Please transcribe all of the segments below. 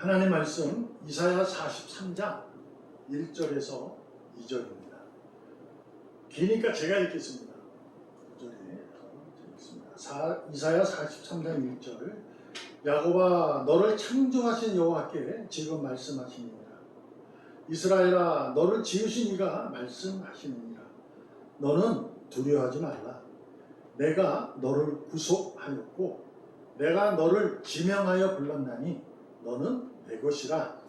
하나님 말씀 이사야 43장 1절에서 2절입니다. 기니까 제가 읽겠습니다. 2절에 읽겠습니다. 이사야 43장 1절. 야곱아, 너를 창조하신 여호와께 지금 말씀하시니라. 이스라엘아, 너를 지으신 이가 말씀하시느니라. 너는 두려워하지 말라. 내가 너를 구속하였고 내가 너를 지명하여 불렀나니 너는 내 것이라.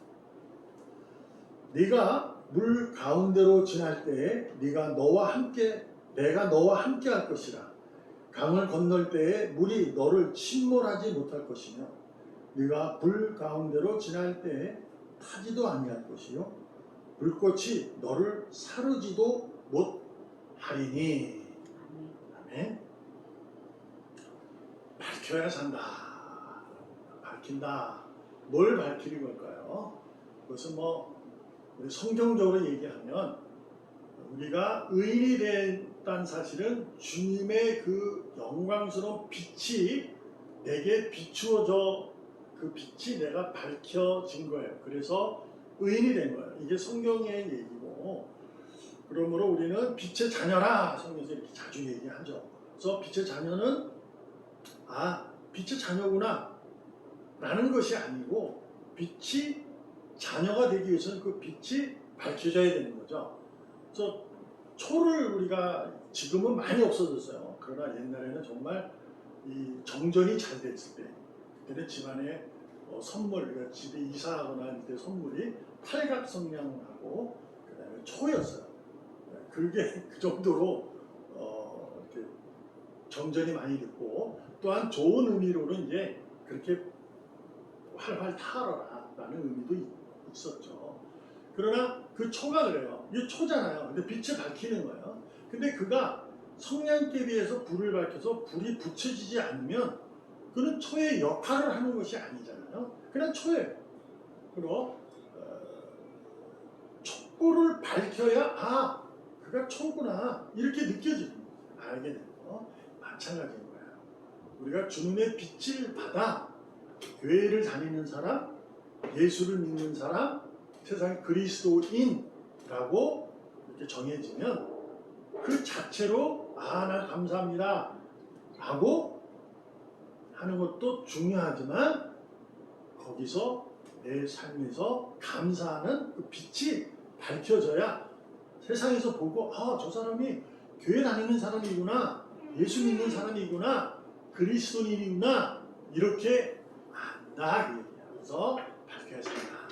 네가 물 가운데로 지날 때에 내가 너와 함께 할 것이라. 강을 건널 때에 물이 너를 침몰하지 못할 것이며 네가 불 가운데로 지날 때에 타지도 아니할 것이요 불꽃이 너를 사르지도 못하리니. 아멘. 밝혀야 산다. 밝힌다. 뭘 밝히는 걸까요? 그것은 우리 성경적으로 얘기하면 우리가 의인이 됐다는 사실은 주님의 그 영광스러운 빛이 내게 비추어져 그 빛이 내가 밝혀진 거예요. 그래서 의인이 된 거예요. 이게 성경의 얘기고, 그러므로 우리는 빛의 자녀라 성경에서 이렇게 자주 얘기하죠. 그래서 빛의 자녀는 빛의 자녀구나 라는 것이 아니고 빛이 자녀가 되기 위해서는 그 빛이 밝혀져야 되는 거죠. 그래서 초를 우리가 지금은 많이 없어졌어요. 그러나 옛날에는 정말 이 정전이 잘 됐을 때 그때는 집안에 선물, 그러니까 집에 이사하거나 할 때 선물이 팔각성냥하고 그 다음에 초였어요. 그게 그 정도로 이렇게 정전이 많이 됐고, 또한 좋은 의미로는 이제 그렇게 활활 타러라 라는 의미도 있었죠. 그러나 그 초가 그래요. 이게 초잖아요. 근데 빛을 밝히는 거예요. 근데 그가 성냥개에 비해서 불을 밝혀서 불이 붙여지지 않으면 그는 초의 역할을 하는 것이 아니잖아요. 그냥 초예요. 그리고 촛불을 밝혀야 그가 초구나 이렇게 느껴지는 거예요. 알게 되는 거. 마찬가지인 거예요. 우리가 주님의 빛을 받아 교회를 다니는 사람, 예수를 믿는 사람, 세상 그리스도인이라고 이렇게 정해지면 그 자체로 나 감사합니다 라고 하는 것도 중요하지만 거기서 내 삶에서 감사하는 그 빛이 밝혀져야 세상에서 보고 저 사람이 교회 다니는 사람이구나, 예수 믿는 사람이구나, 그리스도인이구나 이렇게 안다. 그래서 밝혀야 산다.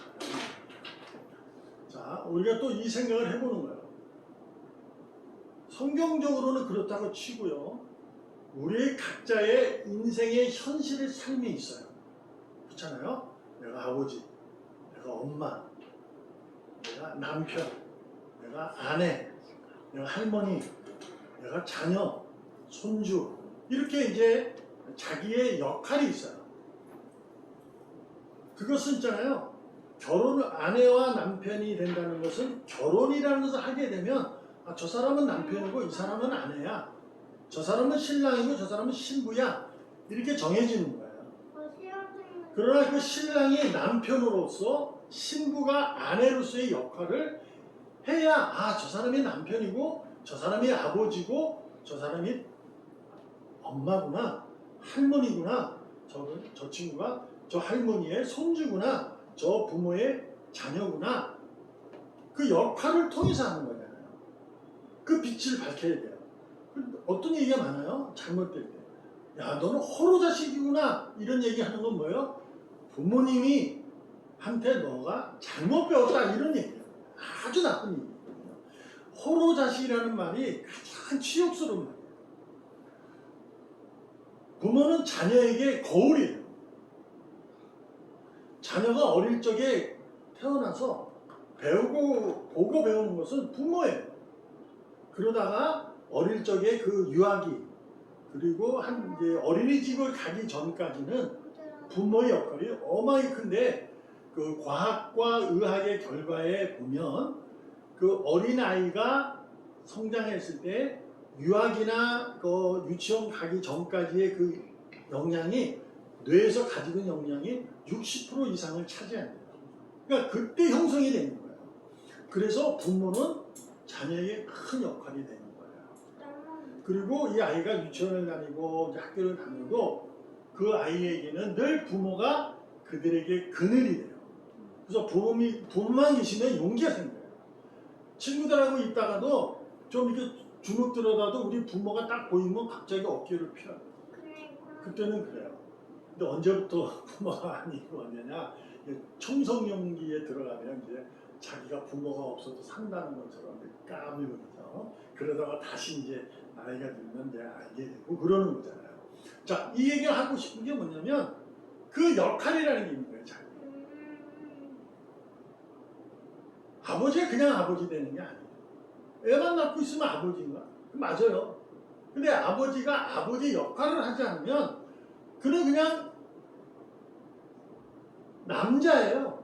자, 우리가 또 이 생각을 해보는 거예요. 성경적으로는 그렇다고 치고요, 우리의 각자의 인생의 현실의 삶이 있어요. 그렇잖아요? 내가 아버지, 내가 엄마, 내가 남편, 내가 아내, 내가 할머니, 내가 자녀, 손주, 이렇게 이제 자기의 역할이 있어요. 그것은 있잖아요, 아내와 남편이 된다는 것은 결혼이라는 것을 하게 되면 저 사람은 남편이고 이 사람은 아내야, 저 사람은 신랑이고 저 사람은 신부야, 이렇게 정해지는 거예요. 그러나 그 신랑이 남편으로서 신부가 아내로서의 역할을 해야 저 사람이 남편이고 저 사람이 아버지고 저 사람이 엄마구나, 할머니구나, 저 친구가 저 할머니의 손주구나, 저 부모의 자녀구나, 그 역할을 통해서 하는 거잖아요. 그 빛을 밝혀야 돼요. 어떤 얘기가 많아요? 잘못될 때. 너는 호로자식이구나 이런 얘기하는 건 뭐예요? 부모님이 한테 너가 잘못 배웠다 이런 얘기예요. 아주 나쁜 얘기거든요. 호로자식이라는 말이 가장 치욕스러운 말이에요. 부모는 자녀에게 거울이에요. 자녀가 어릴 적에 태어나서 보고 배우는 것은 부모예요. 그러다가 어릴 적에 그 유아기, 그리고 이제 어린이집을 가기 전까지는 부모의 역할이 어마어마하게 큰데, 그 과학과 의학의 결과에 보면 그 어린아이가 성장했을 때 유아기나 그 유치원 가기 전까지의 그 영향이 뇌에서 가지고 있는 영양이 60% 이상을 차지한대요. 그러니까 그때 형성이 되는 거예요. 그래서 부모는 자녀에게 큰 역할이 되는 거예요. 그리고 이 아이가 유치원을 다니고 이제 학교를 다녀도 그 아이에게는 늘 부모가 그들에게 그늘이 돼요. 그래서 부모만 계시면 용기가 생겨요. 친구들하고 있다가도 좀 이렇게 주눅 들어다도 우리 부모가 딱 보이면 갑자기 어깨를 펴요. 그때는 그래요. 근데 언제부터 부모가 아니고 언제냐? 청소년기에 들어가면 이제 자기가 부모가 없어도 산다는 것처럼 까불거든요. 그러다가 다시 이제 나이가 들면 이제 알게 되고 그러는 거잖아요. 자, 이 얘기를 하고 싶은 게 뭐냐면 그 역할이라는 게 있는 거예요. 자기. 아버지가 그냥 아버지 되는 게 아니에요. 애만 낳고 있으면 아버지인가? 맞아요. 근데 아버지가 아버지 역할을 하지 않으면 그는 그냥 남자예요.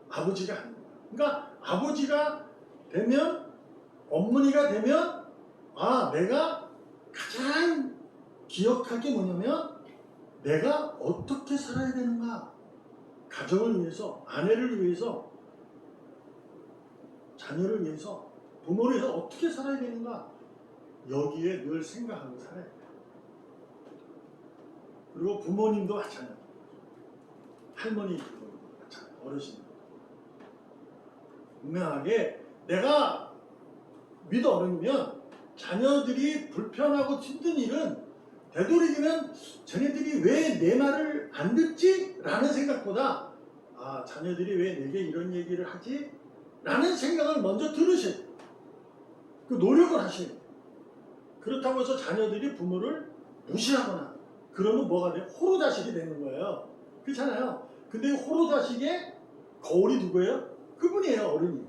아버지가 아니에요. 그러니까 아버지가 되면 어머니가 되면 내가 가장 기억할 게 뭐냐면 내가 어떻게 살아야 되는가. 가정을 위해서, 아내를 위해서, 자녀를 위해서, 부모를 위해서 어떻게 살아야 되는가. 여기에 늘 생각하고 살아야 돼요. 그리고 부모님도 마찬가지예요. 할머니 부모님도 마찬가지예요. 어르신들. 분명하게 내가 믿어 어른이면 자녀들이 불편하고 힘든 일은 되도록이면 쟤네들이 왜 내 말을 안 듣지? 라는 생각보다 자녀들이 왜 내게 이런 얘기를 하지? 라는 생각을 먼저 들으셔야 돼요. 그 노력을 하셔야 돼요. 그렇다고 해서 자녀들이 부모를 무시하거나 그러면 뭐가 돼요? 호로자식이 되는 거예요. 그렇잖아요. 근데 호로자식의 거울이 누구예요? 그분이에요. 어른이.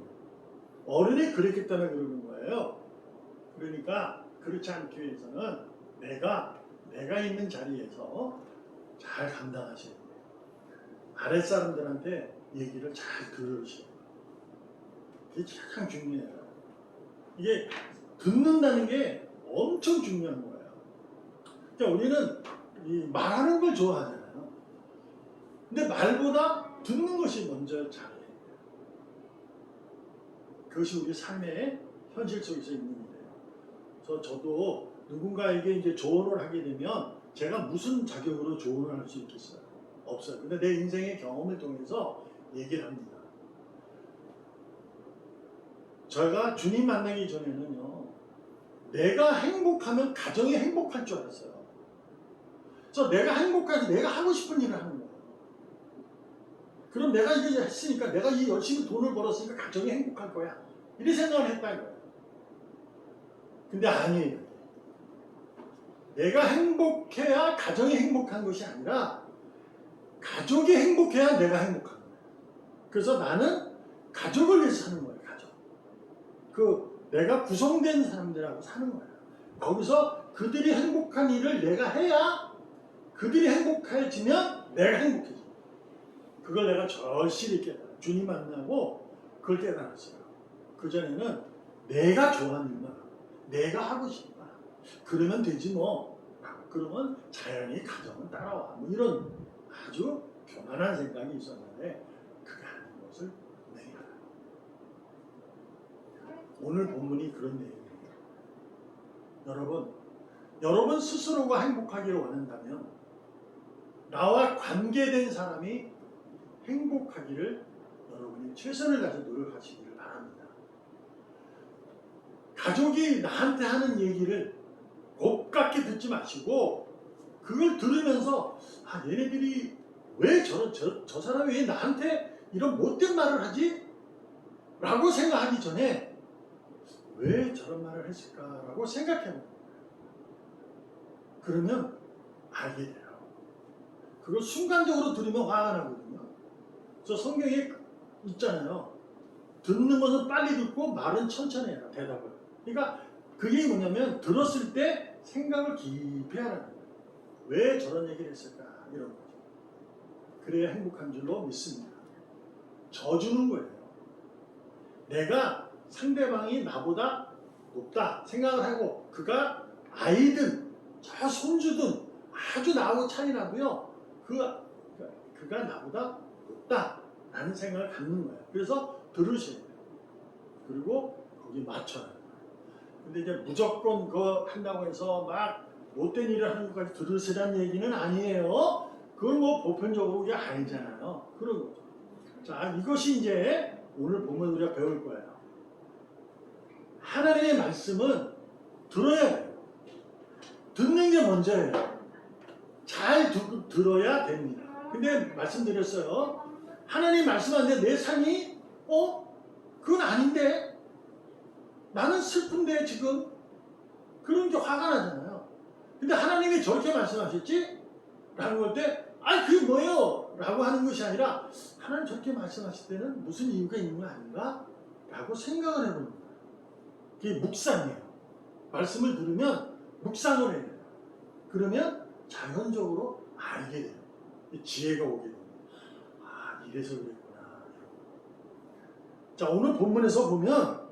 어른이 그랬기 때문에 그러는 거예요. 그러니까 그렇지 않기 위해서는 내가 있는 자리에서 잘 감당하셔야 돼요. 아랫사람들한테 얘기를 잘 들으셔야 돼요. 이게 가장 중요해요. 이게 듣는다는 게 엄청 중요한 거예요. 그러니까 우리는 말하는 걸 좋아하잖아요. 근데 말보다 듣는 것이 먼저 잘해요. 그것이 우리 삶의 현실 속에서 있는 일이에요. 그래서 저도 누군가에게 이제 조언을 하게 되면 제가 무슨 자격으로 조언을 할 수 있겠어요? 없어요. 근데 내 인생의 경험을 통해서 얘기를 합니다. 제가 주님 만나기 전에는요, 내가 행복하면 가정이 행복할 줄 알았어요. 그래서 내가 행복하지, 내가 하고 싶은 일을 하는 거예요. 그럼 내가 이거 했으니까, 내가 이 열심히 돈을 벌었으니까 가정이 행복할 거야. 이런 생각을 했다는 거예요. 근데 아니에요. 내가 행복해야 가정이 행복한 것이 아니라 가족이 행복해야 내가 행복한 거예요. 그래서 나는 가족을 위해서 사는 거예요. 가족. 내가 구성된 사람들하고 사는 거예요. 거기서 그들이 행복한 일을 내가 해야 그들이 행복해지면 내가 행복해져요. 그걸 내가 절실히 깨달아요. 주님 만나고 그걸 깨달았어요. 그전에는 내가 좋아하는 일만 하고 내가 하고 싶은 말 그러면 되지 뭐. 그러면 자연히 가정은 따라와. 뭐 이런 아주 교만한 생각이 있었는데 그게 아닌 것을 분명히 알아요. 오늘 본문이 그런 내용입니다. 여러분 스스로가 행복하기를 원한다면 나와 관계된 사람이 행복하기를 여러분이 최선을 다해서 노력하시기를 바랍니다. 가족이 나한테 하는 얘기를 곱깝게 듣지 마시고 그걸 들으면서 얘네들이 왜 저 사람이 왜 나한테 이런 못된 말을 하지? 라고 생각하기 전에 왜 저런 말을 했을까라고 생각해보는 거예요. 그러면 알게 돼요. 그걸 순간적으로 들으면 화가 나거든요. 저 성경에 있잖아요. 듣는 것은 빨리 듣고 말은 천천히 해라. 대답을. 그러니까 그게 뭐냐면 들었을 때 생각을 깊이 하라는 거예요. 왜 저런 얘기를 했을까? 이런 거죠. 그래야 행복한 줄로 믿습니다. 져주는 거예요. 내가 상대방이 나보다 높다 생각을 하고 그가 아이든 저 손주든 아주 나하고 차이 나고요. 그가 나보다 높다라는 생각을 갖는 거예요. 그래서 들으셔야 돼요. 그리고 거기 맞춰요. 근데 이제 무조건 그거 한다고 해서 막 못된 일을 하는 것까지 들으시라는 얘기는 아니에요. 그건 뭐 보편적으로 그게 아니잖아요. 그런 거죠. 자, 이것이 이제 오늘 보면 우리가 배울 거예요. 하나님의 말씀은 들어야 돼요. 듣는 게 먼저예요. 잘 들어야 됩니다. 근데 말씀드렸어요. 하나님 말씀하는데 내 삶이 그건 아닌데 나는 슬픈데 지금 그런 게 화가 나잖아요. 근데 하나님이 저렇게 말씀하셨지? 라는 걸 때 그게 뭐예요? 라고 하는 것이 아니라 하나님 저렇게 말씀하실 때는 무슨 이유가 있는 거 아닌가? 라고 생각을 해보는 거예요. 그게 묵상이에요. 말씀을 들으면 묵상을 해야 돼요. 그러면 자연적으로 알게 돼요. 지혜가 오게 됩니다. 이래서 그랬구나. 자, 오늘 본문에서 보면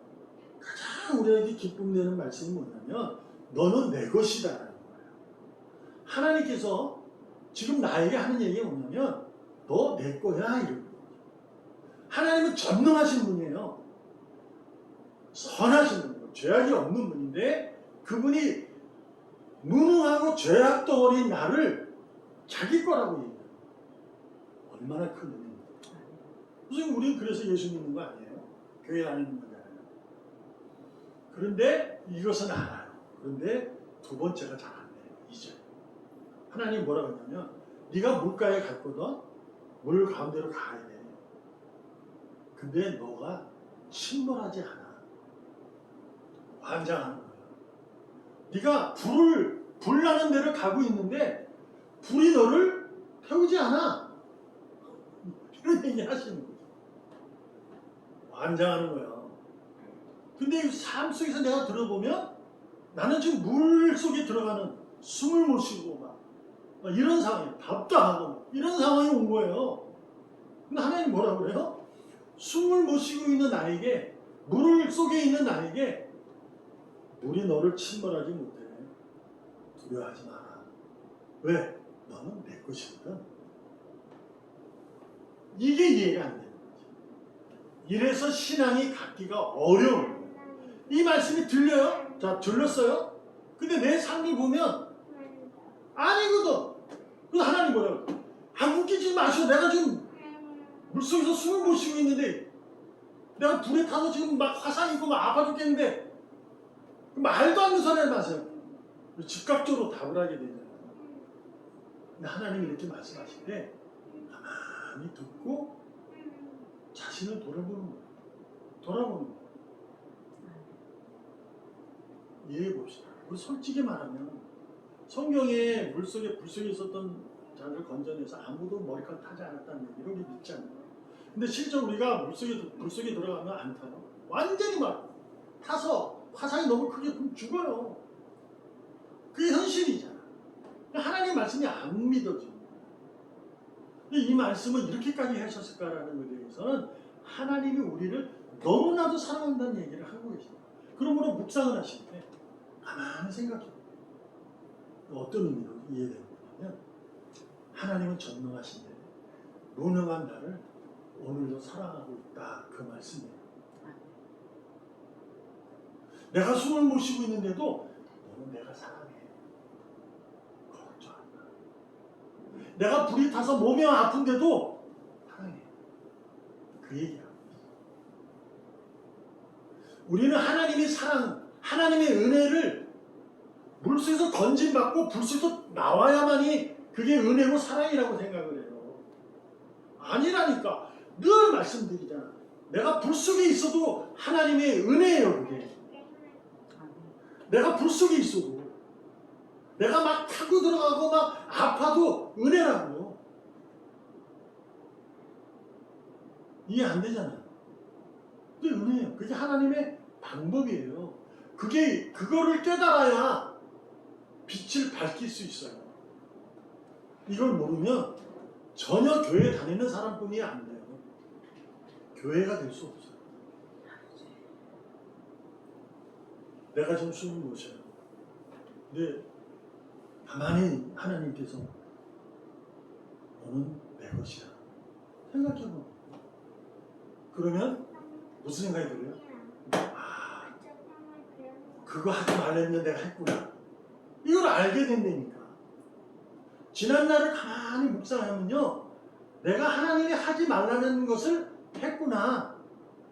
가장 우리에게 기쁨 되는 말씀이 뭐냐면 너는 내 것이다 라는 거예요. 하나님께서 지금 나에게 하는 얘기가 뭐냐면 너 내 거야 이런 거예요. 하나님은 전능하신 분이에요. 선하신 분이에요. 죄악이 없는 분인데 그분이 무능하고 죄악 덩어리인 나를 자기 거라고 얘기해요. 얼마나 큰 은혜입니까? 무슨 우리는 그래서 예수 믿는 거 아니에요? 교회 다니는 거잖아요. 그런데 이것은 알아요. 그런데 두 번째가 잘 안 돼요. 이제 하나님 뭐라고 했냐면 네가 물가에 갔거든. 물 가운데로 가야 돼. 근데 너가 침몰하지 않아. 환장하는 거예요. 네가 불 나는 데를 가고 있는데 불이 너를 태우지 않아. 이런 얘기 하시는 거죠. 환장하는 거예요. 근데 이 삶 속에서 내가 들어보면 나는 지금 물 속에 들어가는 숨을 못 쉬고 막 이런 상황이 답답하고 이런 상황이 온 거예요. 근데 하나님 뭐라고 그래요? 숨을 못 쉬고 있는 나에게 물 속에 있는 나에게 물이 너를 침몰하지 못해. 두려워하지 마라. 왜? 너는 내 것이거든. 이게 이해가 안 되는 거지. 이래서 신앙이 갖기가 어려운 거예요. 이 말씀이 들려요? 자, 들렸어요? 근데 내 삶을 보면 아니거든. 그래서 하나님 뭐라고? 웃기지 마시오. 내가 지금 물속에서 숨을 못 쉬고 있는데 내가 불에 타서 지금 막 화상 입고 막 아파 죽겠는데 말도 안 되는 소리 하지 마세요. 즉각적으로 답을 하게 되잖아요. 근데 하나님이 이렇게 말씀하실 때 가만히 듣고 자신을 돌아보는 거예요. 돌아보는 거예요. 이해해 봅시다. 우리 솔직히 말하면 성경에 물속에 불속에 있었던 자를 건져내서 아무도 머리카락 타지 않았다는 얘기를 우리 믿지 않나요? 근데 실제 우리가 불속에 들어가면 안 타요. 완전히 막 타서 화상이 너무 크게 그럼 죽어요. 그게 현실이잖아. 하나님 말씀이 안 믿어집니다. 이 말씀을 이렇게까지 하셨을까라는 것에 대해서는 하나님이 우리를 너무나도 사랑한다는 얘기를 하고 계십니다. 그러므로 묵상을 하실 때 가만히 생각해 보세요. 어떤 의미로 이해되는 거냐면 하나님은 전능하신데 무능한 나를 오늘도 사랑하고 있다. 그 말씀이에요. 내가 숨을 못 쉬고 있는데도 너는 내가 사랑해. 걱정한다. 내가 불이 타서 몸이 아픈데도 사랑해. 그 얘기하고 있어요. 우리는 하나님의 사랑, 하나님의 은혜를 물속에서 건진받고 불속에서 나와야만이 그게 은혜고 사랑이라고 생각을 해요. 아니라니까. 늘 말씀드리잖아. 내가 불속에 있어도 하나님의 은혜예요. 그게. 내가 불속에 있어도 내가 막 타고 들어가고 막 아파도 은혜라고요. 이해 안 되잖아요. 그게 은혜예요. 그게 하나님의 방법이에요. 그거를 깨달아야 빛을 밝힐 수 있어요. 이걸 모르면 전혀 교회 다니는 사람뿐이 안 돼요. 교회가 될 수 없어요. 내가 좀 숨을 못 쉬어요. 근데 가만히 하나님께서 너는 내 것이야 생각해봐. 그러면 무슨 생각이 들어요? 아, 그거 하지 말랬는데 내가 했구나. 이걸 알게 된다니까. 지난날을 가만히 묵상하면요, 내가 하나님이 하지 말라는 것을 했구나,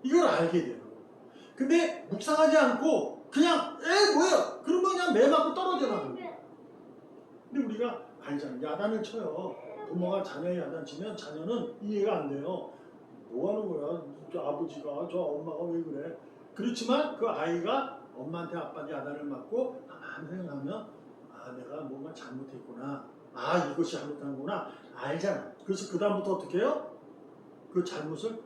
이걸 알게 돼요. 근데 묵상하지 않고 그냥 뭐야 그러면 그냥 매 맞고 떨어져 나가는 거예요. 근데 우리가 알잖아요. 야단을 쳐요. 부모가 자녀의 야단 치면 자녀는 이해가 안 돼요. 뭐 하는 거야? 저 아버지가, 저 엄마가 왜 그래? 그렇지만 그 아이가 엄마한테 아빠한테 야단을 맞고 가만히 생각하면 아, 내가 뭔가 잘못했구나. 아, 이것이 잘못한구나. 알잖아. 그래서 그 다음부터 어떻게 해요? 그 잘못을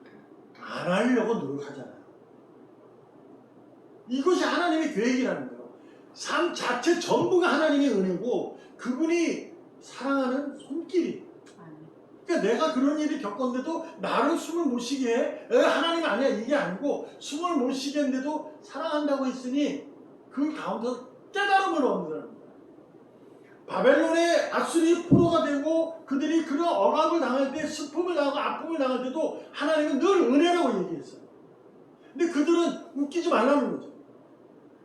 안 하려고 노력하잖아요. 이것이 하나님의 계획이라는 거예요. 삶 자체 전부가 하나님의 은혜고 그분이 사랑하는 손길이. 그러니까 내가 그런 일을 겪었는데도 나를 숨을 못 쉬게 해. 하나님 아니야, 이게 아니고 숨을 못 쉬게 했는데도 사랑한다고 했으니 그 가운데서 깨달음을 얻는다는 거예요. 바벨론의 아수리 포로가 되고 그들이 그런 억압을 당할 때, 슬픔을 당하고 아픔을 당할 때도 하나님은 늘 은혜라고 얘기했어요. 근데 그들은 웃기지 말라는 거죠.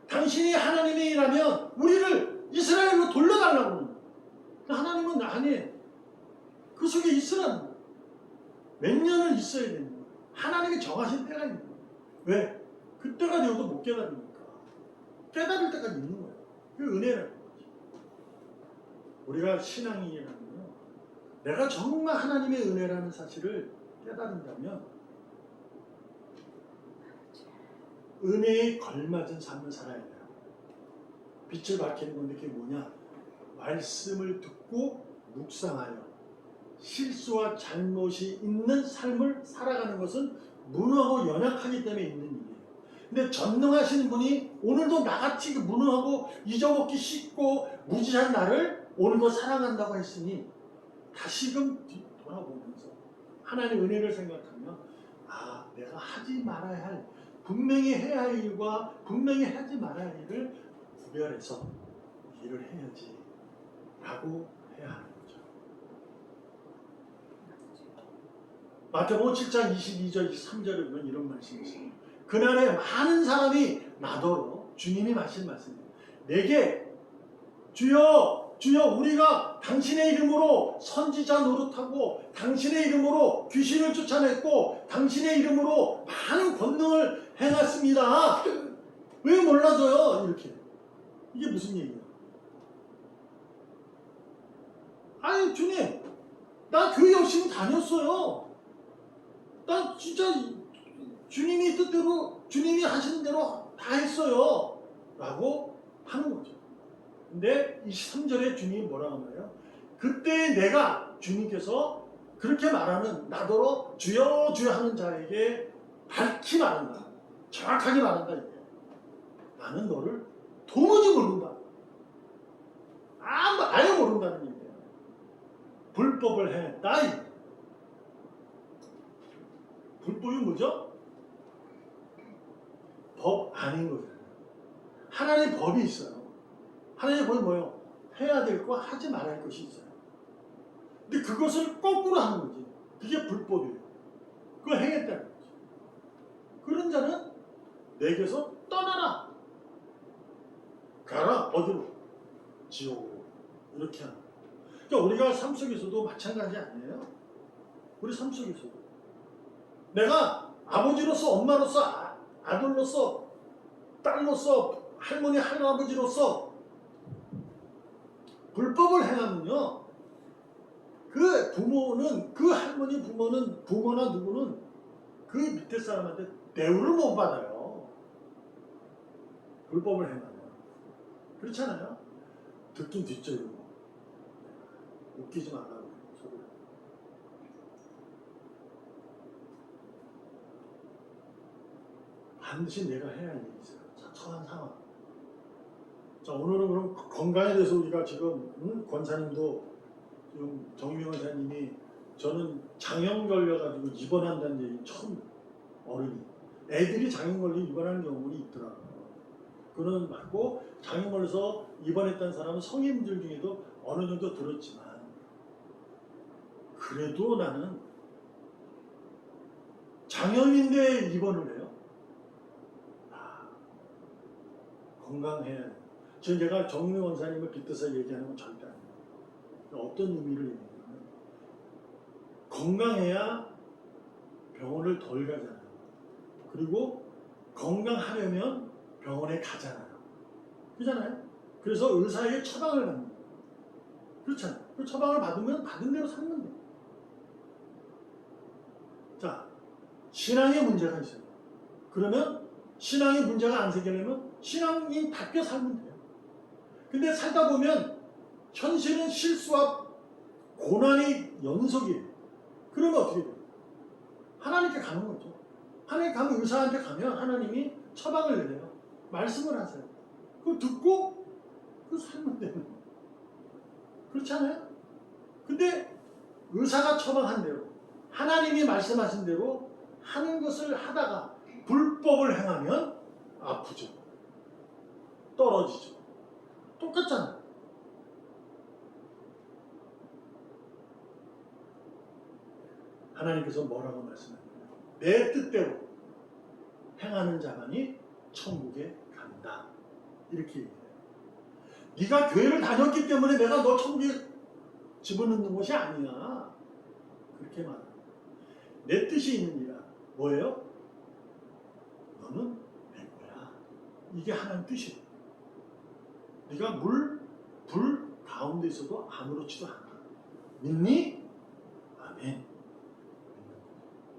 당신이 하나님이라면 우리를 이스라엘로 돌려달라고 하는 거예요. 하나님은 아니에요. 그 속에 있으라는 거예요. 몇 년을 있어야 되는 거예요. 하나님이 정하신 때가 있는 거예요. 왜? 그때가 되어도 못 깨달으니까. 깨달을 때까지 있는 거예요. 그게 은혜라는 거죠. 우리가 신앙인이라면요, 내가 정말 하나님의 은혜라는 사실을 깨달은다면 은혜에 걸맞은 삶을 살아야 돼요. 빛을 밝히는 건데 그게 뭐냐? 말씀을 듣고 묵상하여 실수와 잘못이 있는 삶을 살아가는 것은 무능하고 연약하기 때문에 있는 일이에요. 근데 전능하신 분이 오늘도 나같이 무능하고 잊어먹기 쉽고 무지한 나를 오늘도 사랑한다고 했으니 다시금 돌아보면서 하나님의 은혜를 생각하면 아, 내가 하지 말아야 할, 분명히 해야 할 일과 분명히 하지 말아야 할 일을 구별해서 일을 해야지 라고 해야 하는 거죠. 마태복음 7장 22절 23절에 보면 이런 말씀이 있어요. 그날에 많은 사람이 나더러, 주님이 하신 말씀이에요. 내게 주여 주여 우리가 당신의 이름으로 선지자 노릇하고 당신의 이름으로 귀신을 쫓아냈고 당신의 이름으로 많은 권능을 행했습니다. 왜 몰라줘요? 이렇게. 이게 무슨 얘기예요? 아니 주님, 나 교회 열심히 다녔어요. 나 진짜 주님이 뜻대로, 주님이 하시는 대로 다 했어요 라고 하는 거죠. 근데 23절에 주님이 뭐라고 하나요? 그때 내가, 주님께서 그렇게 말하는 나더러 주여 주여 하는 자에게 밝히 말한다, 정확하게 말한다. 이게 나는 너를 도무지 모른다, 아예 모른다는 얘기예요. 불법을 행했다. 불법이 뭐죠? 법 아닌 거잖아요. 하나님의 법이 있어요. 하나님의 법이 뭐예요? 해야 될 거, 하지 말아야 할 것이 있어요. 근데 그것을 거꾸로 하는 거지. 그게 불법이에요. 그걸 행했다는 거죠. 그런 자는 내게서 떠나라. 가라. 어디로? 지옥으로. 이렇게 하는 거예요. 그러니까 우리가 삶 속에서도 마찬가지 아니에요? 우리 삶 속에서도. 내가 아버지로서, 엄마로서, 아들로서, 딸로서, 할머니, 할아버지로서 불법을 행하면요, 그 부모는, 그 할머니 부모는, 부모나 누구는 그 밑에 사람한테 대우를 못 받아요. 불법을 행하면. 그렇잖아요? 듣긴 듣죠. 웃기지 말라고. 반드시 내가 해야 할 일이 있어요. 처한 상황. 자, 오늘은 그럼 건강에 대해서 우리가 지금 권사님도 지금 정명 원사님이 저는 장염 걸려가지고 입원한다는 얘기 처음, 어른이 애들이 장염 걸려 입원하는 경우는 있더라고요. 그거는 맞고, 장염 걸려서 입원했다는 사람은 성인들 중에도 어느 정도 들었지만 그래도 나는 장염인데 입원을 해요. 건강해야 돼. 지금 제가 정윤 원사님을 빗대서 얘기하는 건 절대 아니에요. 어떤 의미를 얘기하냐면 건강해야 병원을 덜 가잖아요. 그리고 건강하려면 병원에 가잖아요. 그렇잖아요. 그래서 의사에게 처방을 받는 거예요. 그렇잖아요. 그 처방을 받으면 받은 대로 사는 거예요. 자, 신앙에 문제가 있어요. 그러면 신앙에 문제가 안 생기려면 신앙이 바뀌어 살면 돼요. 근데 살다 보면 현실은 실수와 고난의 연속이에요. 그러면 어떻게 돼요? 하나님께 가는 거죠. 하나님 가면 의사한테 가면 하나님이 처방을 내려요. 말씀을 하세요. 그거 듣고 그 살면 되는 거예요. 그렇지 않아요? 근데 의사가 처방한 대로 하나님이 말씀하신 대로 하는 것을 하다가 불법을 행하면 아프죠. 떨어지죠. 똑같잖아요. 하나님께서 뭐라고 말씀하냐면 내 뜻대로 행하는 자만이 천국에 간다. 이렇게 얘기해요. 네가 교회를 다녔기 때문에 내가 너 천국에 집어넣는 것이 아니야. 그렇게 말해요. 내 뜻이 있는 이라 뭐예요? 너는 내 거야. 이게 하나님 뜻이에요. 네가 불 가운데 있어도 아무렇지도 않아. 믿니? 아멘.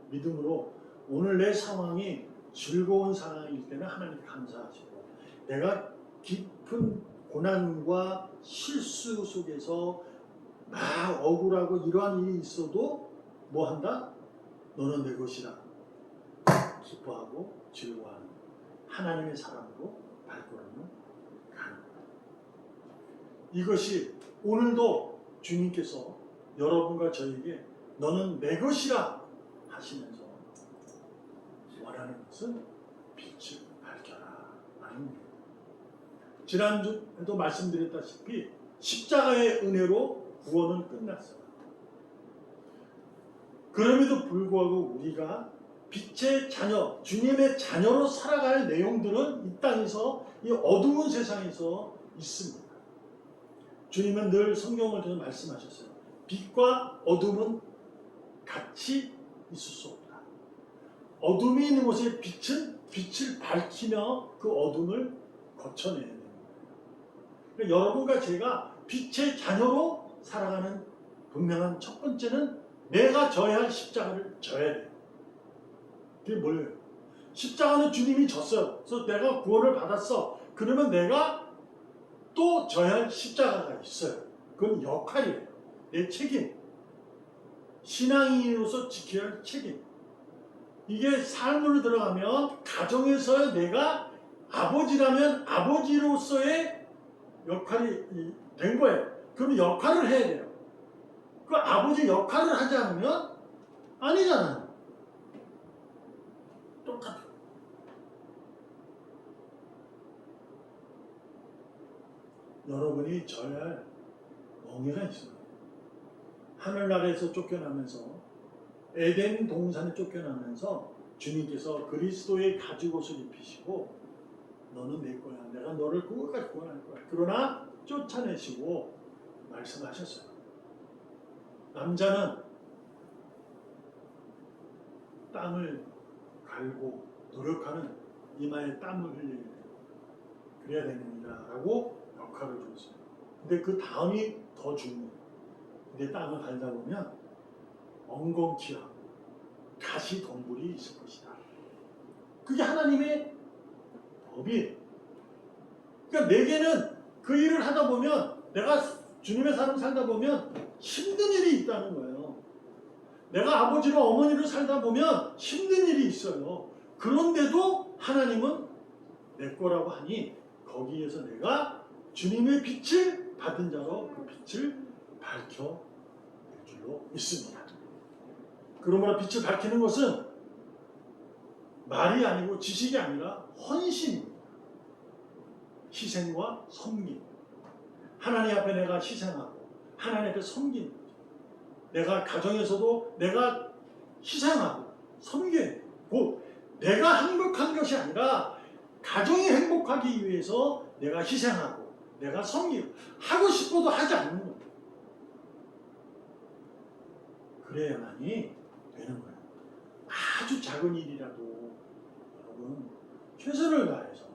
믿음으로 오늘 내 상황이 즐거운 상황일 때는 하나님께 감사하시고 내가 깊은 고난과 실수 속에서 막 억울하고 이러한 일이 있어도 뭐 한다? 너는 내 것이라 기뻐하고 즐거워하는 하나님의 사람으로 발걸음을 가는 거다. 이것이 오늘도 주님께서 여러분과 저에게 너는 내 것이라 하시면서 원하는 것은 빛을 밝혀라 라는 거예요. 지난주에도 말씀드렸다시피 십자가의 은혜로 구원은 끝났어요. 그럼에도 불구하고 우리가 빛의 자녀, 주님의 자녀로 살아갈 내용들은 이 땅에서 이 어두운 세상에서 있습니다. 주님은 늘 성경을 통해 말씀하셨어요. 빛과 어둠은 같이 있을 수 없다. 어둠이 있는 곳에 빛은 빛을 밝히며 그 어둠을 거쳐내야 됩니다. 그러니까 여러분과 제가 빛의 자녀로 살아가는 분명한 첫 번째는 내가 져야 할 십자가를 져야 돼요. 그게 뭐예요? 십자가는 주님이 졌어요. 그래서 내가 구원을 받았어. 그러면 내가 또 져야 할 십자가가 있어요. 그건 역할이에요. 내 책임. 신앙인으로서 지켜야 할 책임. 이게 삶으로 들어가면 가정에서 내가 아버지라면 아버지로서의 역할이 된 거예요. 그럼 역할을 해야 돼요. 그 아버지 역할을 하지 않으면 아니잖아요. 똑같아요. 여러분이 져야 할 멍에가 있어요. 하늘나라에서 쫓겨나면서 에덴 동산에 쫓겨나면서 주님께서 그리스도의 가죽옷을 입히시고 너는 내 거야. 내가 너를 끝까지 구원할 거야. 그러나 쫓아내시고 말씀하셨어요. 남자는 땀을 갈고 노력하는 이마에 땀을 흘려야 돼요. 그래야 됩니다. 라고 역할을 줬어요. 근데 그 다음이 더 중요해요. 근데 땀을 갈다 보면 엉겅퀴와 가시 덤불이 있을 것이다. 그게 하나님의 법이에요. 그러니까 내게는 그 일을 하다 보면 내가 주님의 삶을 살다 보면 힘든 일이 있다는 거예요. 내가 아버지로 어머니로 살다 보면 힘든 일이 있어요. 그런데도 하나님은 내 거라고 하니 거기에서 내가 주님의 빛을 받은 자로 그 빛을 밝혀낼 줄로 믿습니다. 그러므로 빛을 밝히는 것은 말이 아니고 지식이 아니라 헌신입니다. 희생과 섬김. 하나님 앞에 내가 희생하고 하나님 앞에 섬기는 거죠. 내가 가정에서도 내가 희생하고 섬기고, 내가 행복한 것이 아니라 가정이 행복하기 위해서 내가 희생하고 내가 섬기고, 하고 싶어도 하지 않는 거예요. 그래야만이 되는 거예요. 아주 작은 일이라도 여러분 최선을 다해서,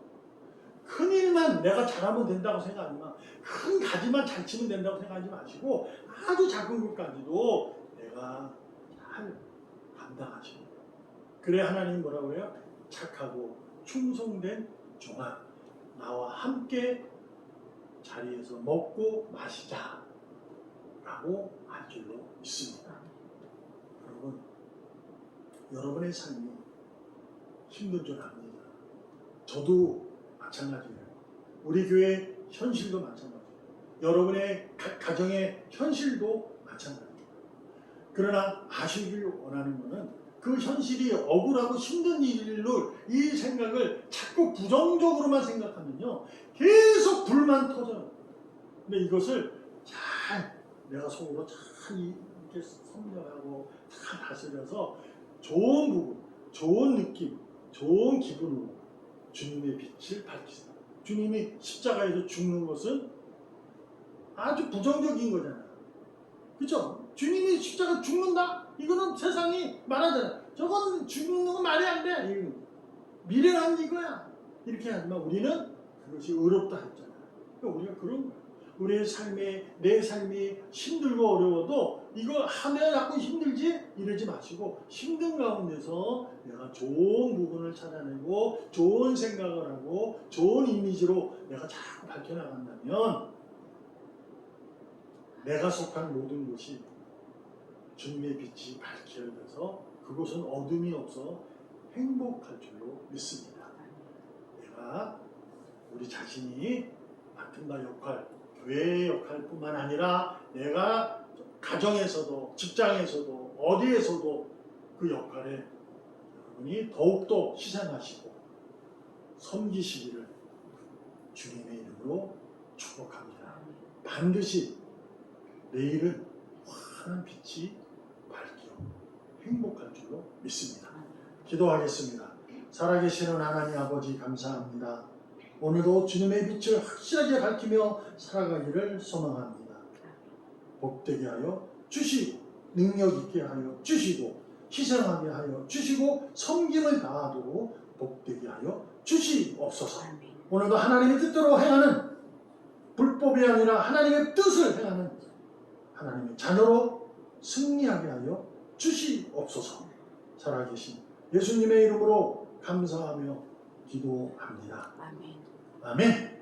큰 일만 내가 잘하면 된다고 생각하지만, 큰 가지만 잘 치면 된다고 생각하지 마시고, 아주 작은 것까지도 내가 잘 감당하시고, 그래 하나님 뭐라고 해요? 착하고 충성된 종아, 나와 함께 자리에서 먹고 마시자 라고 할 줄로 믿습니다. 여러분, 여러분의 삶이 힘든 줄 압니다. 저도 마찬가지예요. 우리 교회 현실도 마찬가지예요. 여러분의 가정의 현실도 마찬가지입니다. 그러나 아시길 원하는 것은, 그 현실이 억울하고 힘든 일로 이 생각을 자꾸 부정적으로만 생각하면요, 계속 불만 터져요. 근데 이것을 잘 내가 속으로 잘 이렇게 성령하고 잘 다스려서 좋은 부분, 좋은 느낌, 좋은 기분으로 주님의 빛을 밝히자. 주님이 십자가에서 죽는 것은 아주 부정적인 거잖아요. 그렇죠? 주님이 십자가 죽는다? 이거는 세상이 말하잖아. 저건 죽는 건 말이 안 돼. 미련한 이거야. 이렇게 하지만 우리는 그것이 의롭다 했잖아요. 그러니까 우리가 그런 거야. 우리의 삶에, 내 삶이 힘들고 어려워도 이거 하면 자꾸 힘들지? 이러지 마시고, 힘든 가운데서 내가 좋은 부분을 찾아내고 좋은 생각을 하고 좋은 이미지로 내가 자꾸 밝혀나간다면, 내가 속한 모든 것이 주님의 빛이 밝혀져서 그곳은 어둠이 없어 행복할 줄로 믿습니다. 내가 우리 자신이 맡은 바 역할, 교회의 역할뿐만 아니라 내가 가정에서도 직장에서도 어디에서도 그 역할에 여러분이 더욱더 희생하시고 섬기시기를 주님의 이름으로 축복합니다. 반드시 내일은 환한 빛이 밝혀 행복할 줄로 믿습니다. 기도하겠습니다. 살아계시는 하나님 아버지, 감사합니다. 오늘도 주님의 빛을 확실하게 밝히며 살아가기를 소망합니다. 복되게 하여 주시고, 능력 있게 하여 주시고, 희생하게 하여 주시고, 섬김을 다하도록 복되게 하여 주시옵소서. 오늘도 하나님의 뜻대로 행하는, 불법이 아니라 하나님의 뜻을 행하는 하나님의 자녀로 승리하게 하여 주시옵소서. 살아계신 예수님의 이름으로 감사하며 기도합니다. 아멘. 아멘.